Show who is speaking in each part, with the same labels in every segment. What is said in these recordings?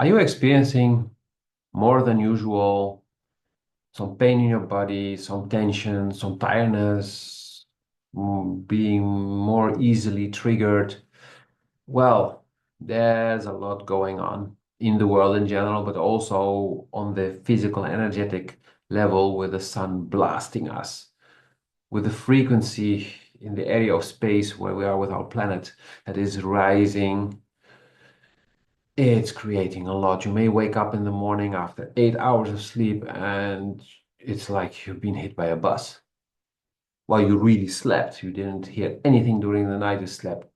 Speaker 1: Are you experiencing more than usual, some pain in your body, some tension, some tiredness, being more easily triggered? Well, there's a lot going on in the world in general, but also on the physical, energetic level with the sun blasting us, with the frequency in the area of space where we are with our planet that is rising. It's creating a lot. You may wake up in the morning after 8 hours of sleep and it's like you've been hit by a bus. While you really slept, you didn't hear anything during the night, you slept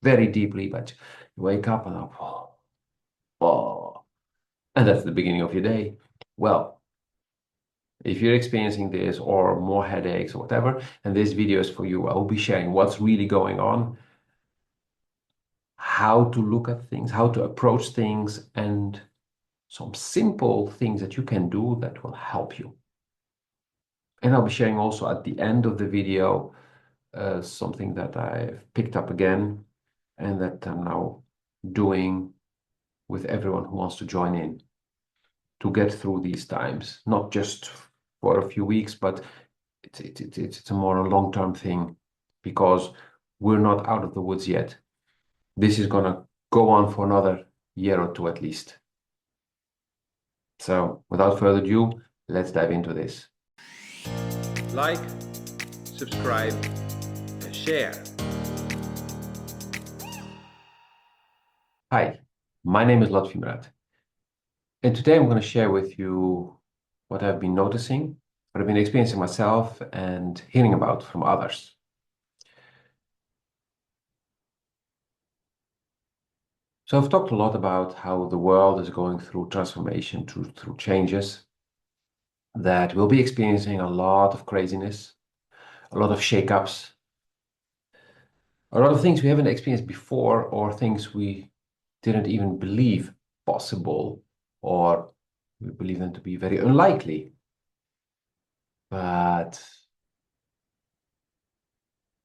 Speaker 1: very deeply, but you wake up and oh, oh, and that's the beginning of your day. Well, if you're experiencing this or more headaches or whatever, and this video is for you, I will be sharing what's really going on, how to look at things, how to approach things, and some simple things that you can do that will help you. And I'll be sharing also at the end of the video something that I've picked up again and that I'm now doing with everyone who wants to join in to get through these times, not just for a few weeks, but it's a more long-term thing because we're not out of the woods yet. This is going to go on for another year or two at least. So without further ado, let's dive into this. Like, subscribe, and share. Hi, my name is Lotfi Murat, and today I'm going to share with you what I've been noticing, what I've been experiencing myself, and hearing about from others. So I've talked a lot about how the world is going through transformation, through changes, that we'll be experiencing a lot of craziness, a lot of shakeups, a lot of things we haven't experienced before, or things we didn't even believe possible, or we believe them to be very unlikely. But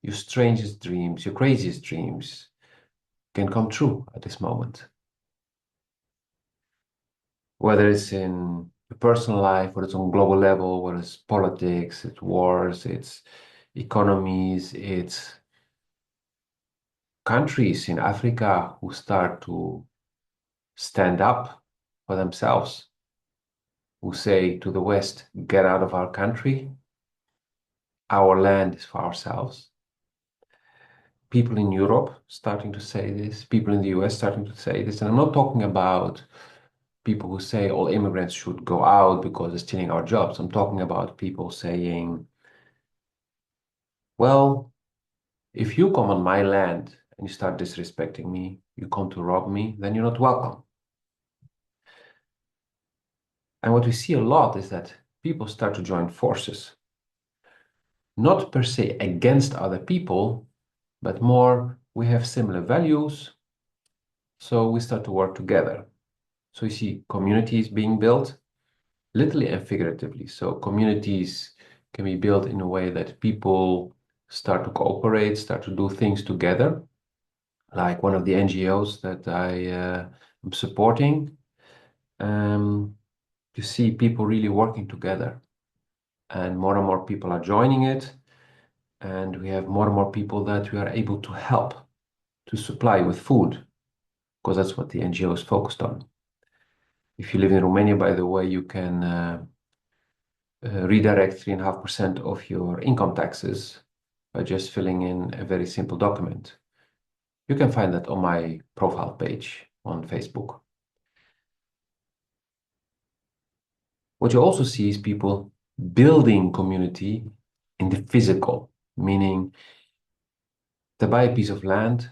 Speaker 1: your strangest dreams, your craziest dreams can come true at this moment. Whether it's in your personal life, whether it's on global level, whether it's politics, it's wars, it's economies, it's countries in Africa who start to stand up for themselves, who say to the West, get out of our country, our land is for ourselves. People in Europe starting to say this, people in the US starting to say this, and I'm not talking about people who say all immigrants should go out because they're stealing our jobs. I'm talking about people saying, well, if you come on my land and you start disrespecting me, you come to rob me, then you're not welcome. And what we see a lot is that people start to join forces, not per se against other people, but more we have similar values, so we start to work together. So you see communities being built, literally and figuratively. So communities can be built in a way that people start to cooperate, start to do things together. Like one of the NGOs that I am supporting, you see people really working together, and more people are joining it, and we have more people that we are able to help to supply with food, because that's what the NGO is focused on. If you live in Romania, by the way, you can redirect 3.5% of your income taxes by just filling in a very simple document. You can find that on my profile page on Facebook. What you also see is people building community in the physical, meaning they buy a piece of land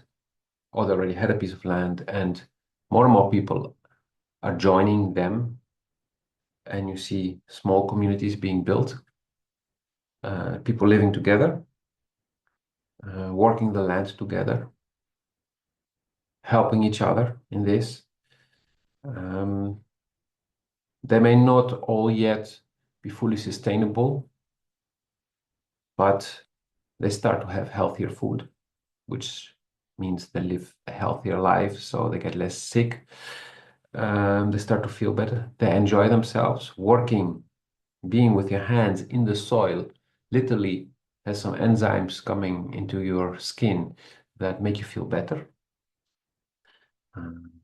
Speaker 1: or they already had a piece of land, and more people are joining them, and you see small communities being built, people living together, working the land together, helping each other in this. They may not all yet be fully sustainable, but they start to have healthier food, which means they live a healthier life, so they get less sick. They start to feel better. They enjoy themselves. Working, being with your hands in the soil, literally has some enzymes coming into your skin that make you feel better.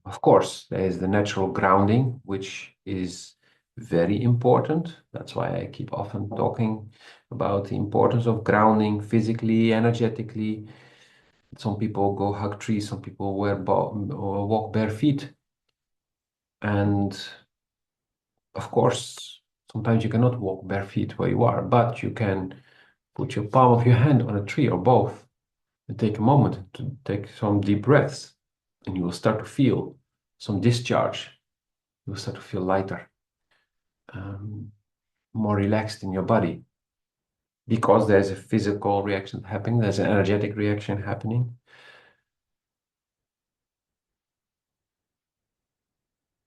Speaker 1: Of course, there is the natural grounding, which is very important. That's why I keep often talking about the importance of grounding physically, energetically. Some people go hug trees, some people or walk bare feet. And of course, sometimes you cannot walk bare feet where you are, but you can put your palm of your hand on a tree or both and take a moment to take some deep breaths, and you will start to feel some discharge. You will start to feel lighter, um, more relaxed in your body because there's a physical reaction happening, there's an energetic reaction happening.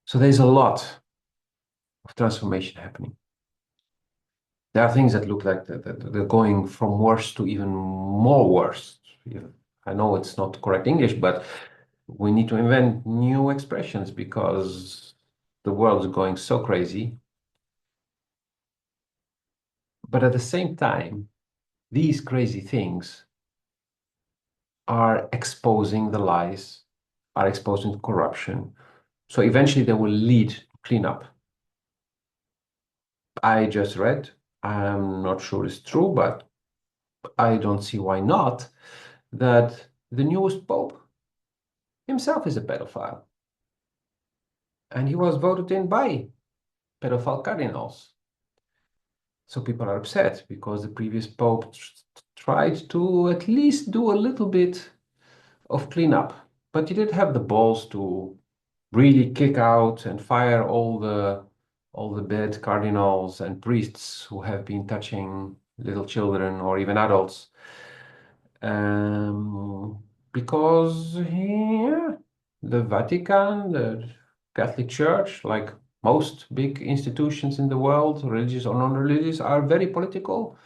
Speaker 1: So there's a lot of transformation happening. There are things that look like they're going from worse to even more worse. I know it's not correct English, but we need to invent new expressions because the world is going so crazy. But at the same time, these crazy things are exposing the lies, are exposing corruption. So eventually they will lead to cleanup. I just read, I'm not sure it's true, but I don't see why not, that the newest Pope himself is a pedophile. And he was voted in by pedophile cardinals. So people are upset because the previous Pope tried to at least do a little bit of cleanup, but he didn't have the balls to really kick out and fire all the bad cardinals and priests who have been touching little children or even adults. Because the Vatican, the Catholic Church, like most big institutions in the world, religious or non-religious, are very political.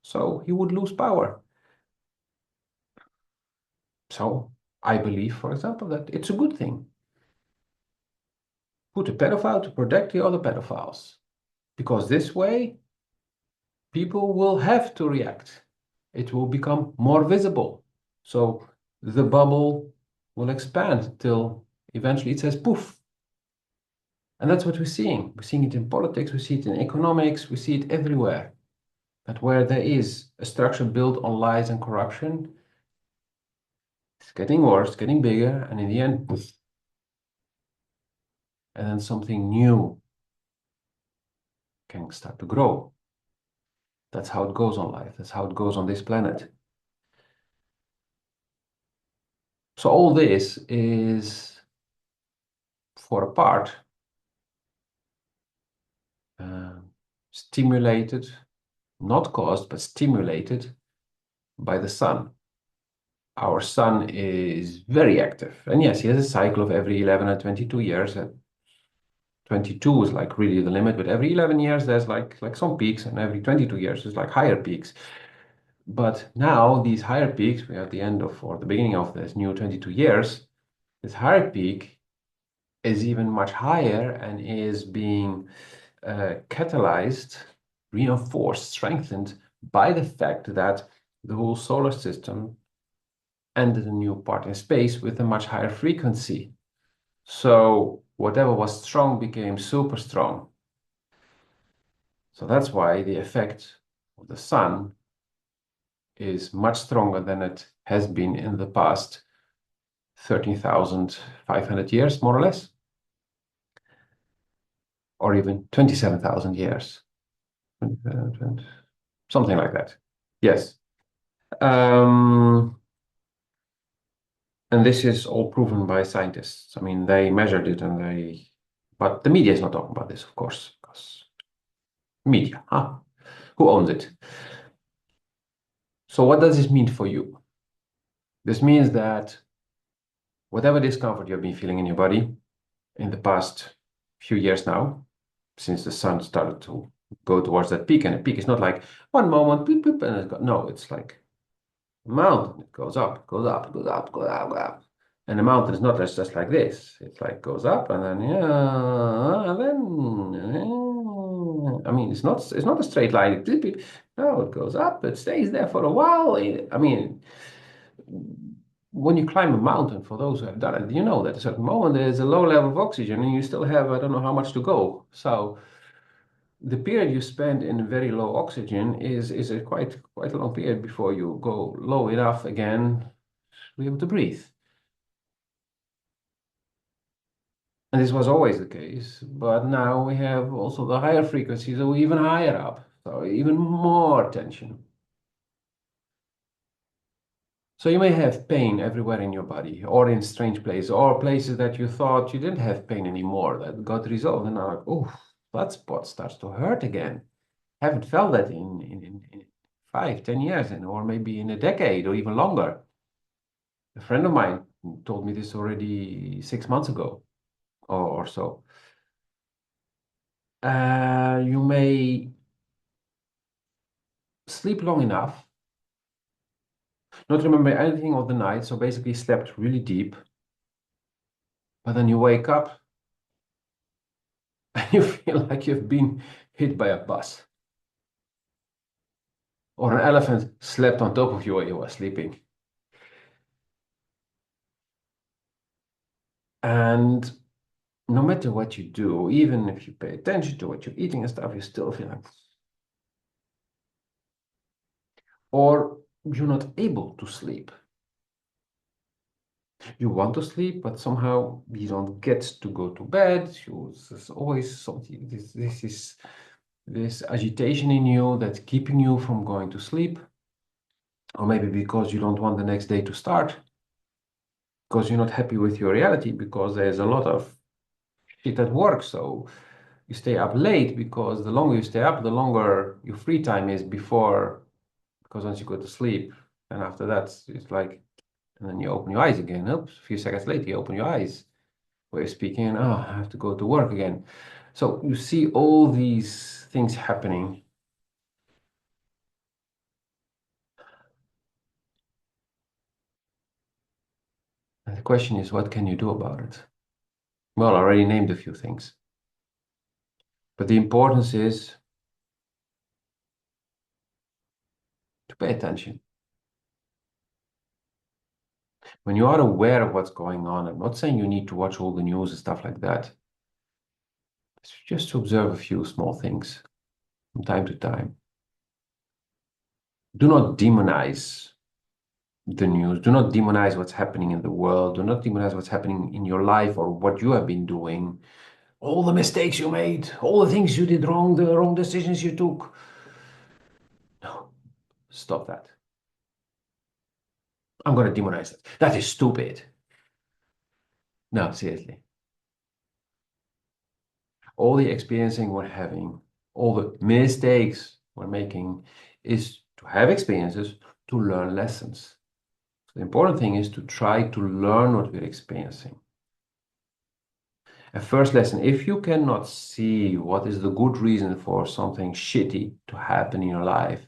Speaker 1: So he would lose power. So I believe, for example, that it's a good thing. Put a pedophile to protect the other pedophiles. Because this way, people will have to react. It will become more visible. So the bubble will expand till eventually it says poof. And that's what we're seeing. We're seeing it in politics, we see it in economics, we see it everywhere. That where there is a structure built on lies and corruption, it's getting worse, getting bigger, and in the end, poof. And then something new can start to grow. That's how it goes on life. That's how it goes on this planet. So all this is, for a part, uh, stimulated, not caused, but stimulated by the sun. Our sun is very active. And yes, he has a cycle of every 11 and 22 years. 22 is like really the limit, but every 11 years there's like some peaks, and every 22 years there's like higher peaks. But now these higher peaks, we're at the end of or the beginning of this new 22 years, this higher peak is even much higher and is being catalyzed, reinforced, strengthened by the fact that the whole solar system entered a new part in space with a much higher frequency. So whatever was strong became super strong. So that's why the effect of the sun is much stronger than it has been in the past 13,500 years, more or less, or even 27,000 years, something like that. Yes. And this is all proven by scientists. I mean, they measured it but the media is not talking about this, of course, because media, huh? Who owns it? So what does this mean for you? This means that whatever discomfort you've been feeling in your body in the past few years now, since the sun started to go towards that peak, and the peak is not like one moment, boop, boop, and no, it's like a mountain. It goes up, goes up, goes up, goes up, goes up. And the mountain is not just like this. It's like goes up and then yeah, and then I mean it's not a straight line. No, it goes up, it stays there for a while. I mean, when you climb a mountain, for those who have done it, you know that at a certain moment there's a low level of oxygen and you still have I don't know how much to go. So the period you spend in very low oxygen is a quite a long period before you go low enough again to be able to breathe. And this was always the case, but now we have also the higher frequencies, so even higher up, so even more tension. So you may have pain everywhere in your body, or in strange places, or places that you thought you didn't have pain anymore, that got resolved, and now like, oh, that spot starts to hurt again. Haven't felt that in 5, 10 years, or maybe in a decade, or even longer. A friend of mine told me this already 6 months ago, or so. You may sleep long enough, not remember anything of the night, so basically slept really deep, but then you wake up and you feel like you've been hit by a bus. Or an elephant slept on top of you while you were sleeping. And no matter what you do, even if you pay attention to what you're eating and stuff, you still feel like, or you're not able to sleep. You want to sleep, but somehow you don't get to go to bed. There's always something, this is this agitation in you that's keeping you from going to sleep. Or maybe because you don't want the next day to start, because you're not happy with your reality, because there's a lot of shit at work. So you stay up late because the longer you stay up, the longer your free time is before, because once you go to sleep, and after that, it's like, and then you open your eyes again. Oops, a few seconds later, you open your eyes where you're speaking, and oh, I have to go to work again. So you see all these things happening. And the question is, what can you do about it? Well, I already named a few things. But the importance is to pay attention. When you are aware of what's going on, I'm not saying you need to watch all the news and stuff like that. It's just to observe a few small things from time to time. Do not demonize the news. Do not demonize what's happening in the world. Do not demonize what's happening in your life or what you have been doing. All the mistakes you made, all the things you did wrong, the wrong decisions you took. No, stop that. I'm going to demonize it. That is stupid. No, seriously. All the experiencing we're having, all the mistakes we're making is to have experiences to learn lessons. So the important thing is to try to learn what we're experiencing. A first lesson, if you cannot see what is the good reason for something shitty to happen in your life,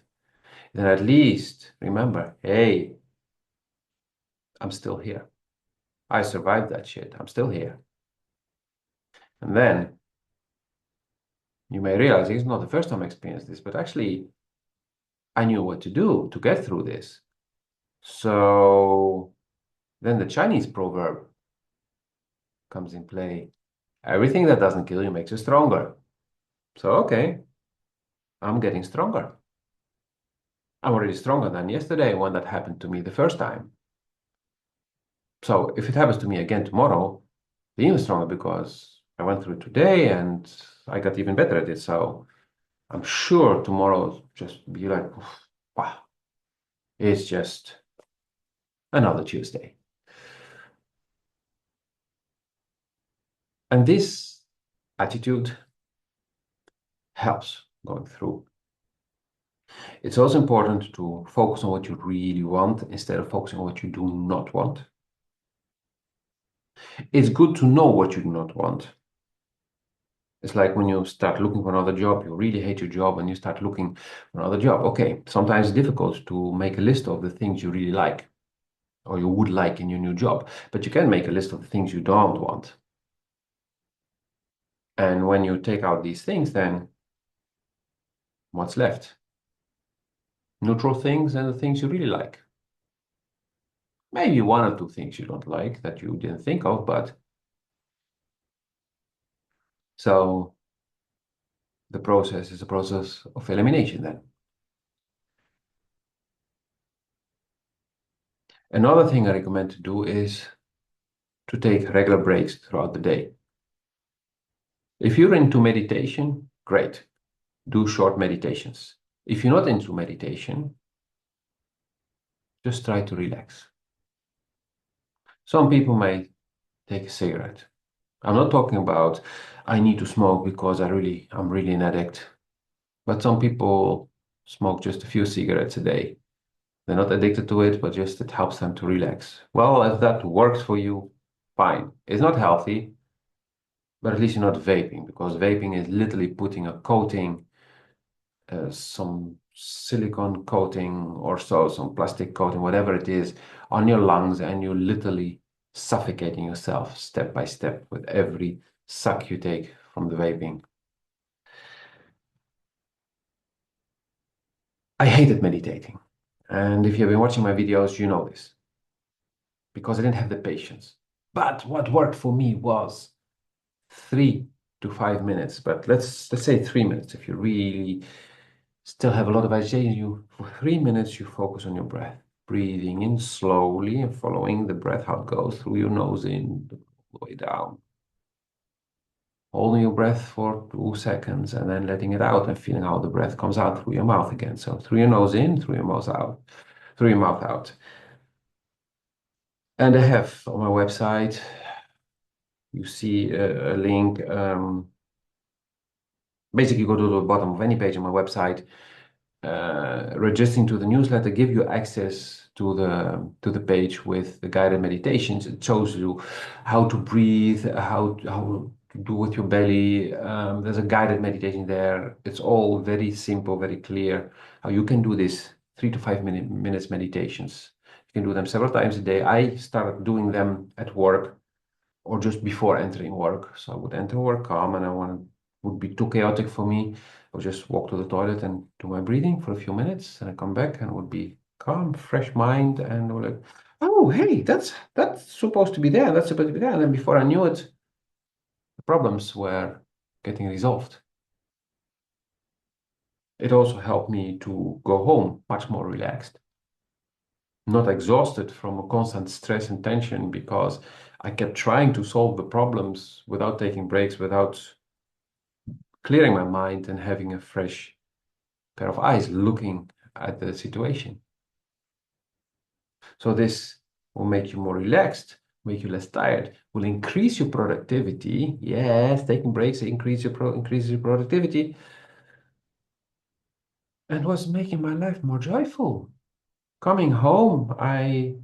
Speaker 1: then at least remember, hey, I'm still here. I survived that shit. I'm still here. And then you may realize it's not the first time I experienced this, but actually I knew what to do to get through this. So then the Chinese proverb comes in play. Everything that doesn't kill you makes you stronger. So, okay, I'm getting stronger. I'm already stronger than yesterday when that happened to me the first time. So if it happens to me again tomorrow, I'm even stronger because I went through it today and I got even better at it. So I'm sure tomorrow just be like, wow, it's just another Tuesday. And this attitude helps going through. It's also important to focus on what you really want instead of focusing on what you do not want. It's good to know what you do not want. It's like when you start looking for another job, you really hate your job and you start looking for another job. Okay, sometimes it's difficult to make a list of the things you really like. or you would like in your new job. But you can make a list of the things you don't want. And when you take out these things, then what's left? Neutral things and the things you really like. Maybe one or two things you don't like that you didn't think of, but so the process is a process of elimination then. Another thing I recommend to do is to take regular breaks throughout the day. If you're into meditation, great. Do short meditations. If you're not into meditation, just try to relax. Some people may take a cigarette. I'm not talking about I need to smoke because I'm really an addict. But some people smoke just a few cigarettes a day. They're not addicted to it, but just it helps them to relax. Well, if that works for you, fine. It's not healthy, but at least you're not vaping, because vaping is literally putting a coating, some silicone coating or so, some plastic coating, whatever it is, on your lungs, and you're literally suffocating yourself step by step with every suck you take from the vaping. I hated meditating. And if you've been watching my videos, you know this, because I didn't have the patience. But what worked for me was 3 to 5 minutes. But let's say 3 minutes. If you really still have a lot of agitation, you for 3 minutes you focus on your breath, breathing in slowly and following the breath how it goes through your nose in, all the way down. Holding your breath for 2 seconds and then letting it out and feeling how the breath comes out through your mouth again. So through your nose in, through your mouth out, through your mouth out. And I have on my website, you see a link. Basically, go to the bottom of any page on my website. Registering to the newsletter give you access to the page with the guided meditations. It shows you how to breathe, how to do with your belly. There's a guided meditation there. It's all very simple, very clear. How you can do this 3 to 5 minutes meditations. You can do them several times a day. I started doing them at work or just before entering work. So I would enter work calm, and would be too chaotic for me. I would just walk to the toilet and do my breathing for a few minutes, and I come back and would be calm, fresh mind, and would like, oh, hey, that's supposed to be there, that's supposed to be there. And then before I knew it, the problems were getting resolved. It also helped me to go home much more relaxed, not exhausted from a constant stress and tension, because I kept trying to solve the problems without taking breaks, without clearing my mind and having a fresh pair of eyes looking at the situation. So this will make you more relaxed, make you less tired, will increase your productivity. Yes, taking breaks increases your productivity, and was making my life more joyful. Coming home, I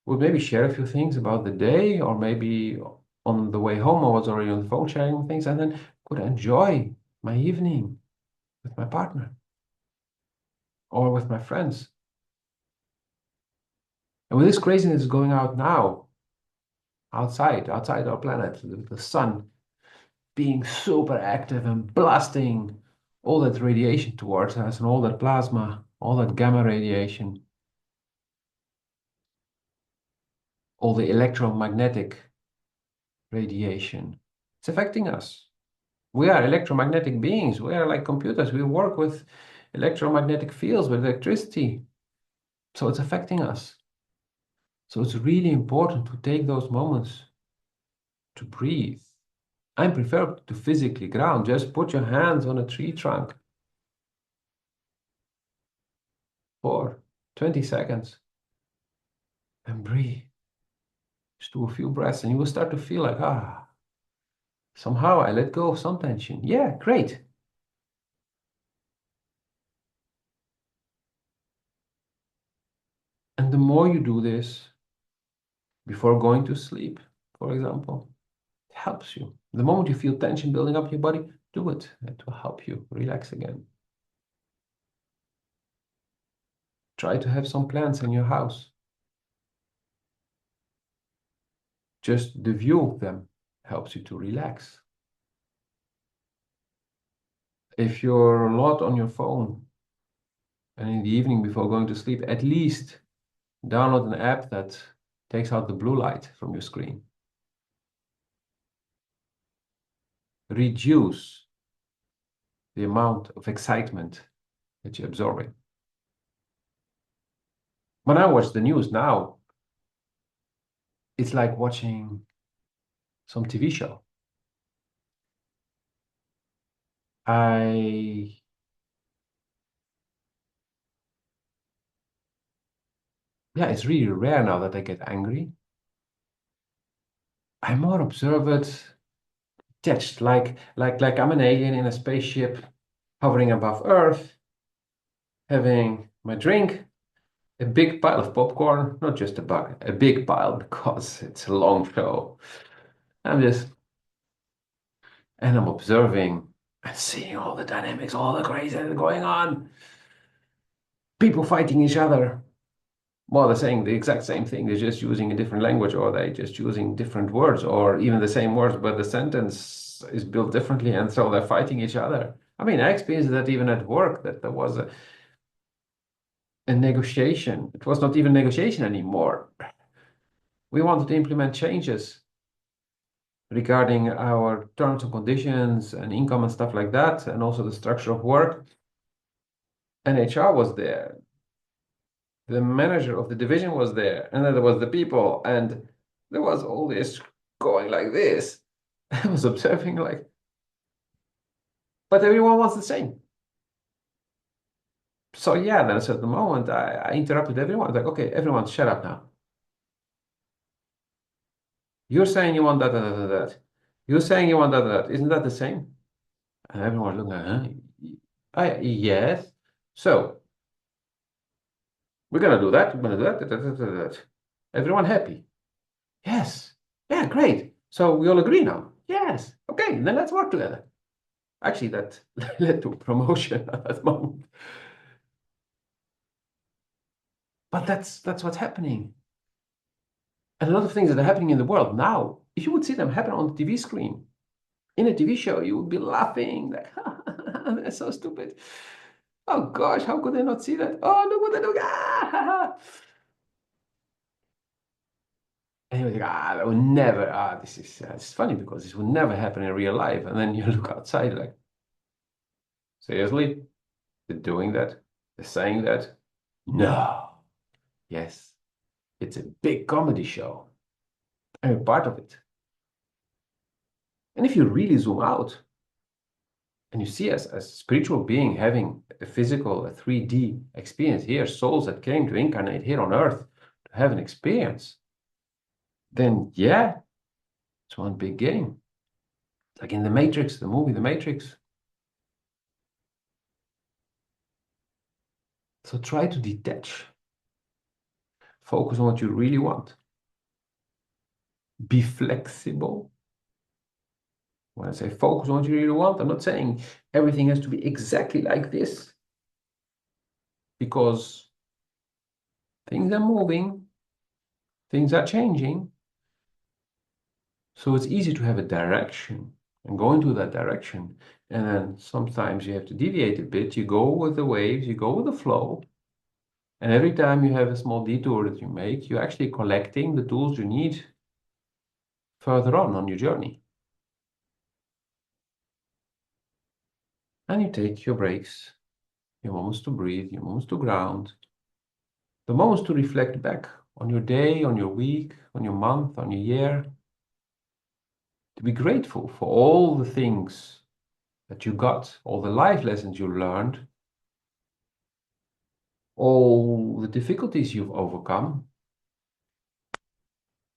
Speaker 1: would maybe share a few things about the day, or maybe on the way home I was already on the phone sharing things, and then could enjoy my evening with my partner or with my friends. And with this craziness going out now, outside our planet, the sun being super active and blasting all that radiation towards us, and all that plasma, all that gamma radiation, all the electromagnetic radiation, it's affecting us. We are electromagnetic beings. We are like computers. We work with electromagnetic fields, with electricity. So it's affecting us. So it's really important to take those moments to breathe. I prefer to physically ground. Just put your hands on a tree trunk for 20 seconds and breathe. Just do a few breaths, and you will start to feel like, somehow I let go of some tension. Yeah, great. And the more you do this before going to sleep, for example, it helps you. The moment you feel tension building up your body, do it. It will help you relax again. Try to have some plants in your house. Just the view of them helps you to relax. If you're a lot on your phone and in the evening before going to sleep, at least download an app that takes out the blue light from your screen. Reduce the amount of excitement that you're absorbing. When I watch the news now, it's like watching some TV show. I, yeah, it's really rare now that I get angry. I'm more observant, detached, like I'm an alien in a spaceship hovering above Earth, having my drink, a big pile of popcorn, not just a bucket, a big pile because it's a long show. I'm just, and I'm observing and seeing all the dynamics, all the crazy that's going on. People fighting each other. Well, they're saying the exact same thing. They're just using a different language, or they're just using different words, or even the same words, but the sentence is built differently, and so they're fighting each other. I mean, I experienced that even at work, that there was a negotiation. It was not even negotiation anymore. We wanted to implement changes regarding our terms and conditions and income and stuff like that, and also the structure of work. And HR was there. The manager of the division was there, and then there was the people, and there was all this going like this. I was observing like, but everyone wants the same. So yeah, then at a certain moment, I interrupted everyone. Like, okay, everyone, shut up now. You're saying you want that, that, that, that. You're saying you want that, that. Isn't that the same? And everyone looking at, huh? Yes. So we're gonna do that. We're gonna do that, that, that, that, that, that. Everyone happy? Yes. Yeah, great. So we all agree now. Yes. Okay, then let's work together. Actually, that led to promotion at that moment. But that's what's happening. And a lot of things that are happening in the world now, if you would see them happen on the TV screen, in a TV show, you would be laughing like, that's so stupid. Oh gosh, how could I not see that? Oh, look what they're doing. And you're like, that would never, this is it's funny because this would never happen in real life. And then you look outside like, seriously? They're doing that? They're saying that? No. Yes, it's a big comedy show. I'm a part of it. And if you really zoom out and you see us as spiritual being having a physical, a 3D experience here, souls that came to incarnate here on earth to have an experience, then yeah, it's one big game. Like in The Matrix, the movie The Matrix. So try to detach. Focus on what you really want. Be flexible. When I say focus on what you really want, I'm not saying everything has to be exactly like this, because things are moving, things are changing. So it's easy to have a direction and go into that direction. And then sometimes you have to deviate a bit. You go with the waves, you go with the flow. And every time you have a small detour that you make, you're actually collecting the tools you need further on your journey. And you take your breaks, your moments to breathe, your moments to ground, the moments to reflect back on your day, on your week, on your month, on your year, to be grateful for all the things that you got, all the life lessons you learned, all the difficulties you've overcome.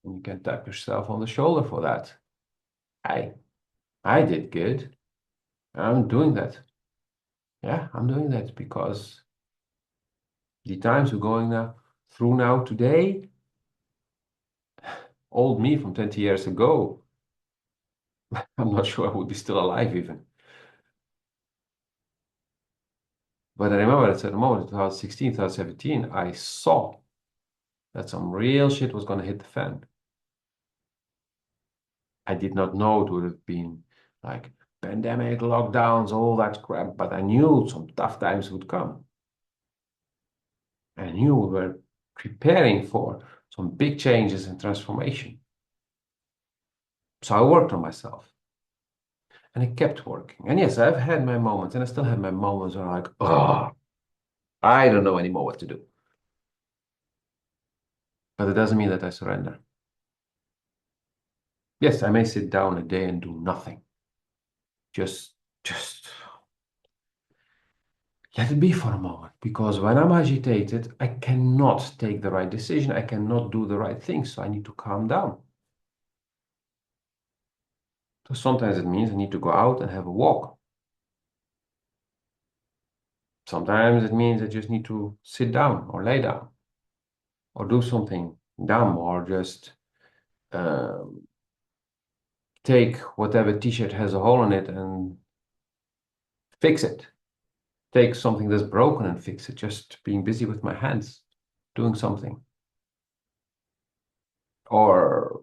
Speaker 1: And you can tap yourself on the shoulder for that. I did good. I'm doing that. Yeah, I'm doing that because the times we're going through now today, old me from 20 years ago, I'm not sure I would be still alive even. But I remember at a certain moment, 2016, 2017, I saw that some real shit was going to hit the fan. I did not know it would have been like pandemic, lockdowns, all that crap, but I knew some tough times would come. I knew we were preparing for some big changes and transformation. So I worked on myself and I kept working. And yes, I've had my moments and I still have my moments where I'm like, oh, I don't know anymore what to do. But it doesn't mean that I surrender. Yes, I may sit down a day and do nothing. Just let it be for a moment. Because when I'm agitated, I cannot take the right decision. I cannot do the right thing. So I need to calm down. So sometimes it means I need to go out and have a walk. Sometimes it means I just need to sit down or lay down or do something dumb or just um, take whatever t-shirt has a hole in it and fix it. Take something that's broken and fix it. Just being busy with my hands, doing something. Or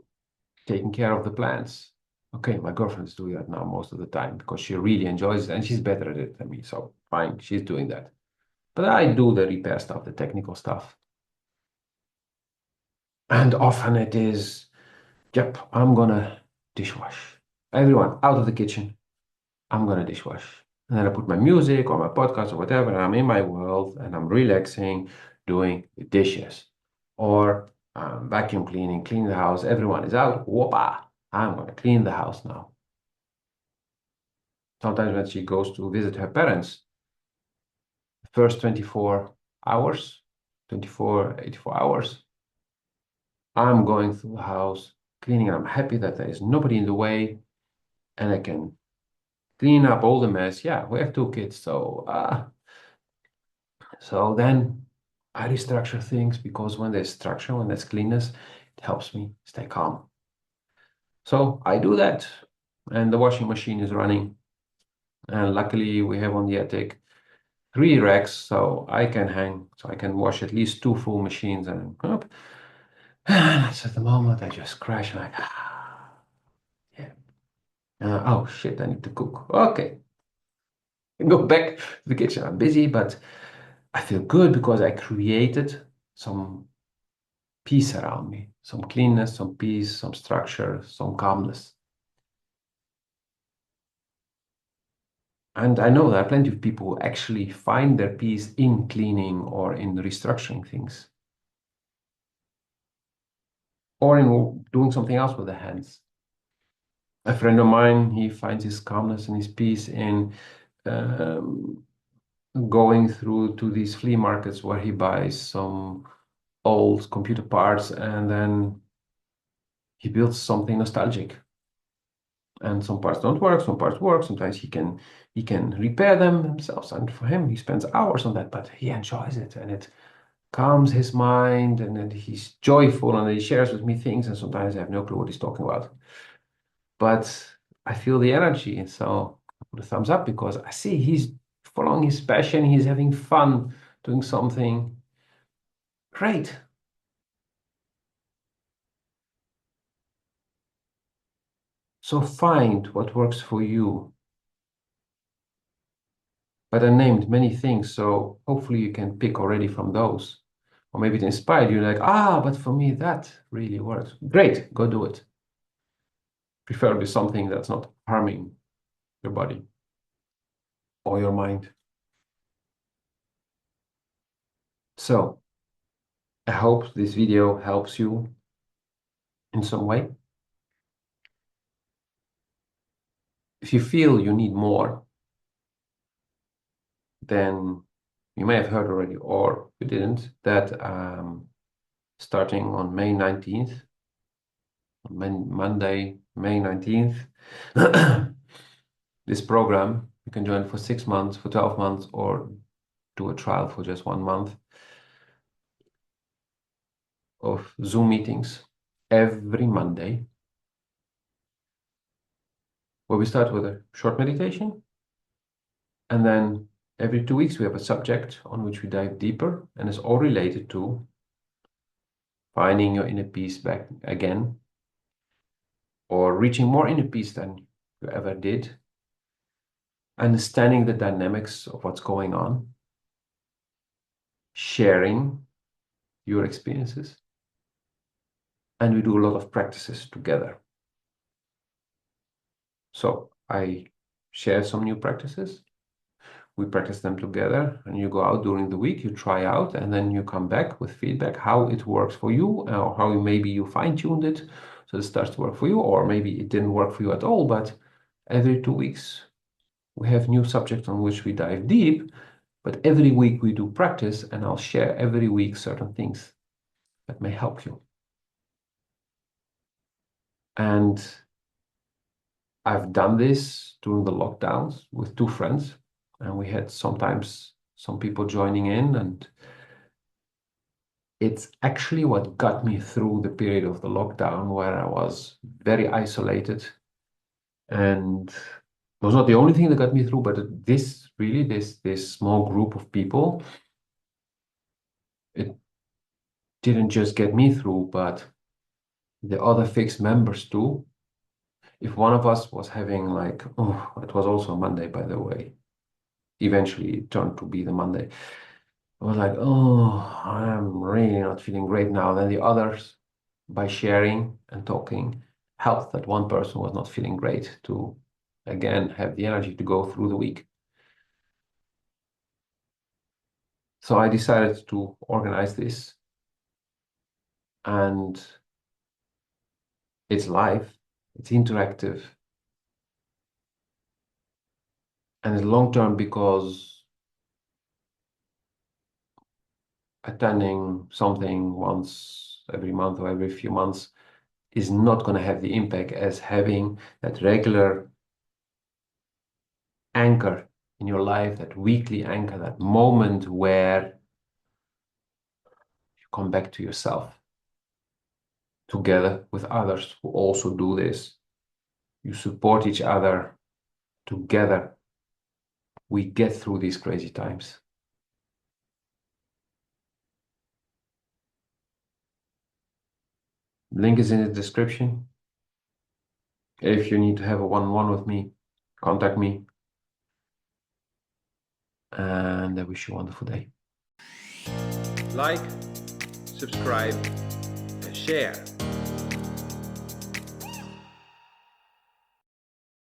Speaker 1: taking care of the plants. Okay, my girlfriend's doing that now most of the time because she really enjoys it and she's better at it than me. So fine, she's doing that. But I do the repair stuff, the technical stuff. And often it is, yep, I'm gonna dishwash. Everyone out of the kitchen. I'm gonna dishwash. And then I put my music or my podcast or whatever, and I'm in my world and I'm relaxing, doing the dishes. Or vacuum cleaning, clean the house. Everyone is out. Whoopa! I'm gonna clean the house now. Sometimes when she goes to visit her parents, the first 24 hours, 84 hours, I'm going through the house, cleaning. I'm happy that there is nobody in the way and I can clean up all the mess. Yeah, we have two kids, so then I restructure things because when there's structure, when there's cleanness, it helps me stay calm. So I do that, and the washing machine is running. And luckily, we have on the attic 3 racks, so I can wash at least 2 full machines and up. And that's at the moment I just crash and yeah. Oh shit, I need to cook. Okay, go back to the kitchen. I'm busy, but I feel good because I created some peace around me, some cleanness, some peace, some structure, some calmness. And I know there are plenty of people who actually find their peace in cleaning or in restructuring things or in doing something else with their hands. A friend of mine, he finds his calmness and his peace in um, going through to these flea markets where he buys some old computer parts and then he builds something nostalgic. And some parts don't work, some parts work. Sometimes he can repair them himself. And for him, he spends hours on that, but he enjoys it and it calms his mind and then he's joyful and he shares with me things. And sometimes I have no clue what he's talking about. But I feel the energy. And so I put a thumbs up because I see he's following his passion, he's having fun doing something great. So find what works for you. But I named many things, so hopefully you can pick already from those. Or maybe it inspired you, like, but for me that really works. Great, go do it. Preferably something that's not harming your body or your mind. So I hope this video helps you in some way. If you feel you need more, then you may have heard already, or you didn't, that starting on May 19th, Monday, May 19th, this program, you can join for 6 months, for 12 months, or do a trial for just 1 month of Zoom meetings every Monday, where we start with a short meditation. And then every 2 weeks, we have a subject on which we dive deeper, and it's all related to finding your inner peace back again. or reaching more inner peace than you ever did, understanding the dynamics of what's going on, sharing your experiences, and we do a lot of practices together. So I share some new practices. We practice them together, and you go out during the week, you try out, and then you come back with feedback, how it works for you, or how maybe you fine-tuned it so it starts to work for you, or maybe it didn't work for you at all. But every 2 weeks, we have new subjects on which we dive deep, but every week we do practice, and I'll share every week certain things that may help you. And I've done this during the lockdowns with 2 friends, and we had sometimes some people joining in, and it's actually what got me through the period of the lockdown where I was very isolated. And it was not the only thing that got me through, but this small group of people, it didn't just get me through, but the other fixed members too. If one of us was having like, oh, it was also Monday, by the way. Eventually it turned to be the Monday. I was like, oh, I'm really not feeling great now. Then the others, by sharing and talking, helped that one person was not feeling great to, again, have the energy to go through the week. So I decided to organize this, and it's live, it's interactive, and it's long term because attending something once every month or every few months is not going to have the impact as having that regular anchor in your life, that weekly anchor, that moment where you come back to yourself together with others who also do this. You support each other. Together, we get through these crazy times. Link is in the description. If you need to have a one-on-one with me, contact me. And I wish you a wonderful day. Like, subscribe, and share.